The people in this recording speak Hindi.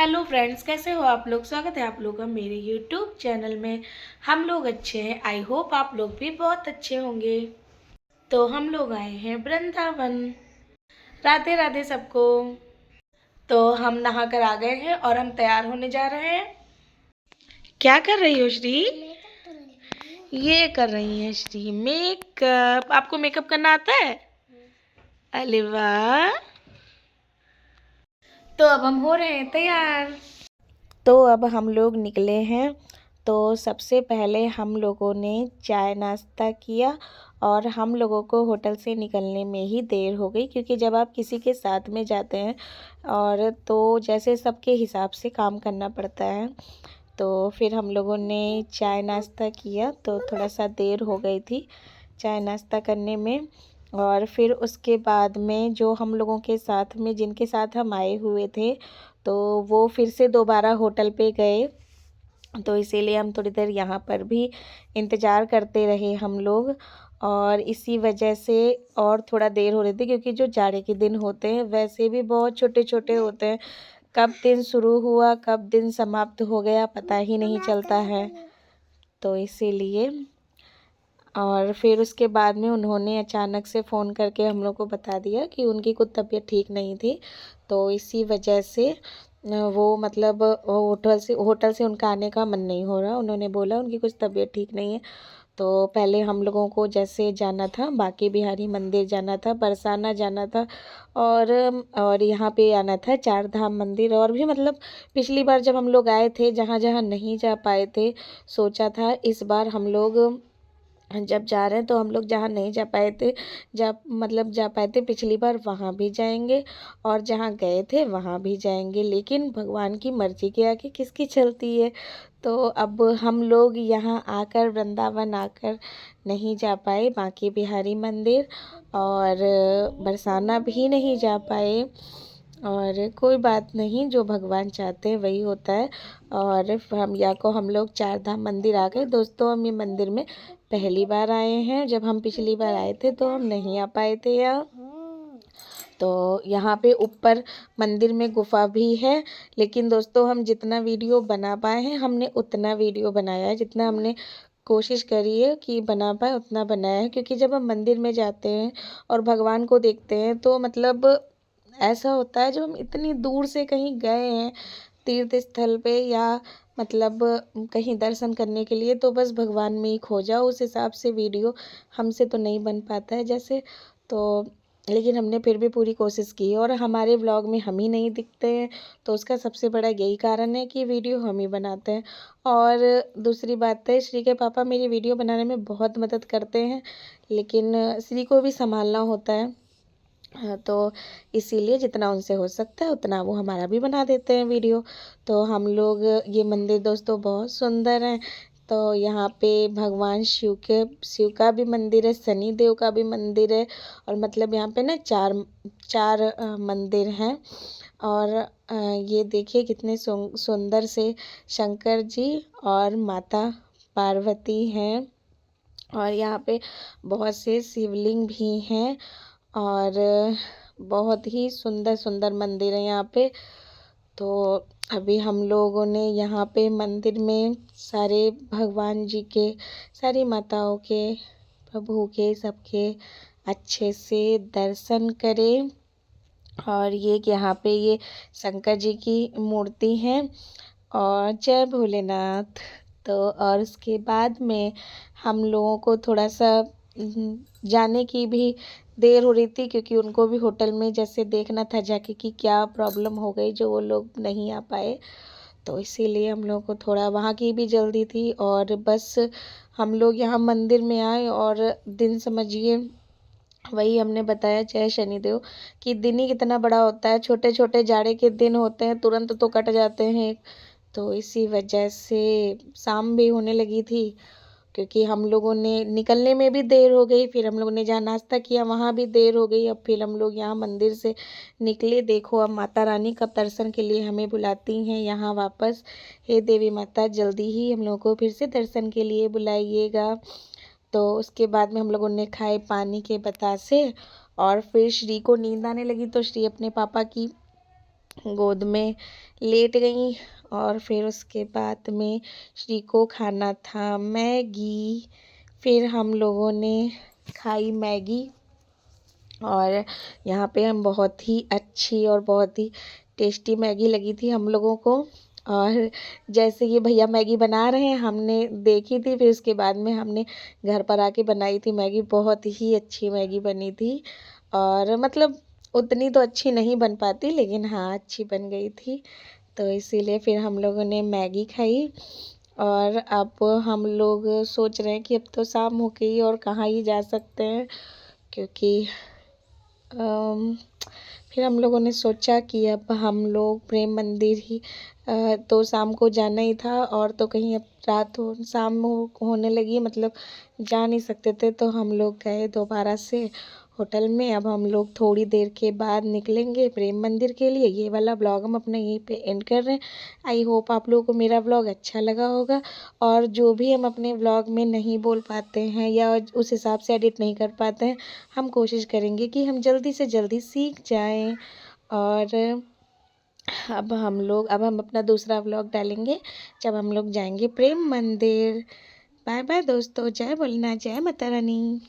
हेलो फ्रेंड्स, कैसे हो आप लोग। स्वागत है आप लोग का मेरे यूट्यूब चैनल में। हम लोग अच्छे हैं। आई होप आप लोग भी बहुत अच्छे होंगे। तो हम लोग आए हैं वृंदावन। राधे राधे सबको। तो हम नहा कर आ गए हैं और हम तैयार होने जा रहे हैं। क्या कर रही हो श्री? ये कर रही है श्री मेकअप। आपको मेकअप करना आता है? अरे वाह। तो अब हम हो रहे हैं तैयार। तो अब हम लोग निकले हैं। तो सबसे पहले हम लोगों ने चाय नाश्ता किया और हम लोगों को होटल से निकलने में ही देर हो गई, क्योंकि जब आप किसी के साथ में जाते हैं और तो जैसे सबके हिसाब से काम करना पड़ता है। तो फिर हम लोगों ने चाय नाश्ता किया तो थोड़ा सा देर हो गई थी चाय नाश्ता करने में। और फिर उसके बाद में जो हम लोगों के साथ में जिनके साथ हम आए हुए थे, तो वो फिर से दोबारा होटल पे गए। तो इसीलिए हम थोड़ी देर यहाँ पर भी इंतज़ार करते रहे हम लोग। और इसी वजह से और थोड़ा देर हो रही थी, क्योंकि जो जाड़े के दिन होते हैं वैसे भी बहुत छोटे छोटे होते हैं। कब दिन शुरू हुआ कब दिन समाप्त हो गया पता ही नहीं चलता है। तो इसीलिए और फिर उसके बाद में उन्होंने अचानक से फ़ोन करके हम लोग को बता दिया कि उनकी कुछ तबीयत ठीक नहीं थी। तो इसी वजह से वो मतलब होटल से उनका आने का मन नहीं हो रहा। उन्होंने बोला उनकी कुछ तबीयत ठीक नहीं है। तो पहले हम लोगों को जैसे जाना था, बांके बिहारी मंदिर जाना था, बरसाना जाना था, और यहाँ पे आना था चार धाम मंदिर। और भी मतलब पिछली बार जब हम लोग आए थे जहाँ जहाँ नहीं जा पाए थे, सोचा था इस बार हम लोग जब जा रहे हैं तो हम लोग जहाँ नहीं जा पाए थे, जा पाए थे पिछली बार, वहाँ भी जाएंगे और जहाँ गए थे वहाँ भी जाएंगे। लेकिन भगवान की मर्जी के आगे किसकी चलती है। तो अब हम लोग यहाँ आकर वृंदावन आकर नहीं जा पाए बांके बिहारी मंदिर, और बरसाना भी नहीं जा पाए। और कोई बात नहीं, जो भगवान चाहते हैं वही होता है। और हम लोग चार धाम मंदिर आ गए। दोस्तों, हम ये मंदिर में पहली बार आए हैं। जब हम पिछली बार आए थे तो हम नहीं आ पाए थे यहाँ। तो यहाँ पे ऊपर मंदिर में गुफा भी है। लेकिन दोस्तों, हम जितना वीडियो बना पाए हैं हमने उतना वीडियो बनाया है, जितना हमने कोशिश करी है कि बना पाए उतना बनाया है। क्योंकि जब हम मंदिर में जाते हैं और भगवान को देखते हैं तो मतलब ऐसा होता है, जब हम इतनी दूर से कहीं गए हैं तीर्थ स्थल पे या मतलब कहीं दर्शन करने के लिए, तो बस भगवान में ही खो जाओ। उस हिसाब से वीडियो हमसे तो नहीं बन पाता है जैसे। तो लेकिन हमने फिर भी पूरी कोशिश की, और हमारे व्लॉग में हम ही नहीं दिखते हैं। तो उसका सबसे बड़ा यही कारण है कि वीडियो हम ही बनाते हैं। और दूसरी बात है, श्री के पापा मेरी वीडियो बनाने में बहुत मदद करते हैं, लेकिन श्री को भी संभालना होता है। हाँ, तो इसीलिए जितना उनसे हो सकता है उतना वो हमारा भी बना देते हैं वीडियो। तो हम लोग ये मंदिर दोस्तों बहुत सुंदर है। तो यहाँ पे भगवान शिव का भी मंदिर है, शनि देव का भी मंदिर है। और मतलब यहाँ पे ना चार चार मंदिर हैं। और ये देखिए कितने सुंदर से शंकर जी और माता पार्वती हैं। और यहाँ पे बहुत से शिवलिंग भी हैं। और बहुत ही सुंदर सुंदर मंदिर है यहाँ पे। तो अभी हम लोगों ने यहाँ पे मंदिर में सारे भगवान जी के, सारी माताओं के, प्रभु के, सबके अच्छे से दर्शन करे। और ये यहाँ पे ये शंकर जी की मूर्ति है। और जय भोलेनाथ। तो और उसके बाद में हम लोगों को थोड़ा सा जाने की भी देर हो रही थी, क्योंकि उनको भी होटल में जैसे देखना था जाके कि क्या प्रॉब्लम हो गई जो वो लोग नहीं आ पाए। तो इसीलिए हम लोग को थोड़ा वहाँ की भी जल्दी थी। और बस हम लोग यहाँ मंदिर में आए और दिन समझिए, वही हमने बताया जय शनिदेव, कि दिन ही कितना बड़ा होता है। छोटे छोटे जाड़े के दिन होते हैं, तुरंत तो कट जाते हैं। तो इसी वजह से शाम भी होने लगी थी, क्योंकि हम लोगों ने निकलने में भी देर हो गई। फिर हम लोगों ने जहाँ नाश्ता किया वहाँ भी देर हो गई। अब फिर हम लोग यहाँ मंदिर से निकले। देखो अब माता रानी कब दर्शन के लिए हमें बुलाती हैं यहाँ वापस। हे देवी माता, जल्दी ही हम लोगों को फिर से दर्शन के लिए बुलाइएगा। तो उसके बाद में हम लोगों ने खाए पानी के बतासे। और फिर श्री को नींद आने लगी तो श्री अपने पापा की गोद में लेट गई। और फिर उसके बाद में श्री को खाना था मैगी। फिर हम लोगों ने खाई मैगी। और यहाँ पे हम बहुत ही अच्छी और बहुत ही टेस्टी मैगी लगी थी हम लोगों को। और जैसे ये भैया मैगी बना रहे हैं हमने देखी थी, फिर उसके बाद में हमने घर पर आके बनाई थी मैगी। बहुत ही अच्छी मैगी बनी थी। और मतलब उतनी तो अच्छी नहीं बन पाती, लेकिन हाँ अच्छी बन गई थी। तो इसीलिए फिर हम लोगों ने मैगी खाई। और अब हम लोग सोच रहे हैं कि अब तो शाम हो गई और कहाँ ही जा सकते हैं, क्योंकि अम, फिर हम लोगों ने सोचा कि अब हम लोग प्रेम मंदिर ही तो शाम को जाना ही था। और तो कहीं अब रात हो शाम होने लगी, मतलब जा नहीं सकते थे, तो हम लोग गए दोबारा से होटल में। अब हम लोग थोड़ी देर के बाद निकलेंगे प्रेम मंदिर के लिए। ये वाला ब्लॉग हम अपना यहीं पे एंड कर रहे हैं। आई होप आप लोगों को मेरा ब्लॉग अच्छा लगा होगा। और जो भी हम अपने ब्लॉग में नहीं बोल पाते हैं या उस हिसाब से एडिट नहीं कर पाते हैं, हम कोशिश करेंगे कि हम जल्दी से जल्दी सीख जाएं। और अब हम अपना दूसरा व्लॉग डालेंगे जब हम लोग जाएंगे प्रेम मंदिर। बाय बाय दोस्तों, जय भोलेनाथ, जय माता रानी।